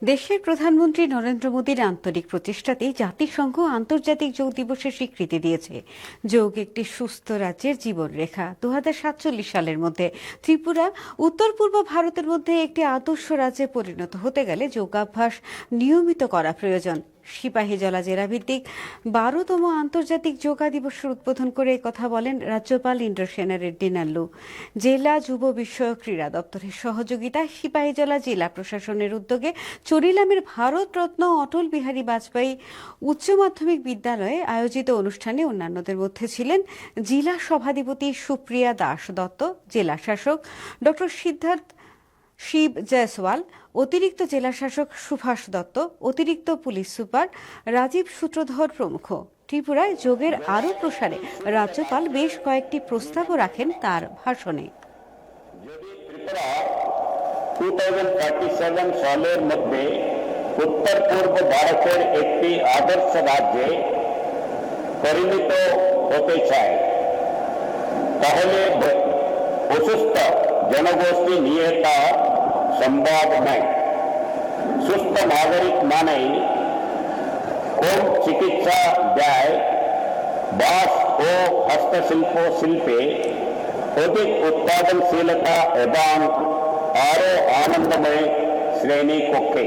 দেশের প্রধানমন্ত্রী নরেন্দ্র মোদীর আন্তরিক প্রচেষ্টাতেই জাতিসংঘ আন্তর্জাতিক যোগ দিবসের স্বীকৃতি দিয়েছে। যোগ একটি সুস্থ রাজ্যের জীবনরেখা। 2047 সালের মধ্যে ত্রিপুরা উত্তর পূর্ব ভারতের মধ্যে একটি আদর্শ রাজ্যে পরিণত হতে গেলে যোগাভ্যাস নিয়মিত করা প্রয়োজন। সিপাহীজলা জেলা ভিত্তিক 12তম আন্তর্জাতিক যোগা দিবসের উদ্বোধন করে কথা বলেন রাজ্যপাল ইন্দ্রসেনা রেড্ডি নাল্লু। জেলা যুব বিষয়ক ক্রীড়া দপ্তরের সহযোগিতায় সিপাহীজলা জেলা প্রশাসনের উদ্যোগে চরিলামের ভারতরত্ন অটল বিহারী বাজপেয়ী উচ্চ মাধ্যমিক বিদ্যালয়ে আয়োজিত অনুষ্ঠানে অন্যান্যদের মধ্যে ছিলেন জেলা সভাধিপতি সুপ্রিয়া দাস দত্ত, জেলা শাসক ডক্টর সিদ্ধার্থ শিব জয়সওয়াল, অতিরিক্ত জেলাশাসক সুভাষ দত্ত, অতিরিক্ত পুলিশ সুপার রাজীব সূত্রধর প্রমুখ। ত্রিপুরায় যোগের আরও প্রসারে রাজ্যপাল বেশ কয়েকটি প্রস্তাবও রাখেন তার ভাষণে। 2047 সালের মধ্যে উত্তর পূর্ব ভারতের একটি আদর্শ রাজ্যে পরিণত হতে চায়, তাহলে অসুস্থ জনগোষ্ঠী নিয়ে তা সম্ভব নয়। সুস্থ নাগরিক মানেই কম চিকিৎসা ব্যয়, বাঁশ ও হস্তশিল্প শিল্পে অধিক উৎপাদনশীলতা এবং আরও আনন্দময় শ্রেণী কক্ষে।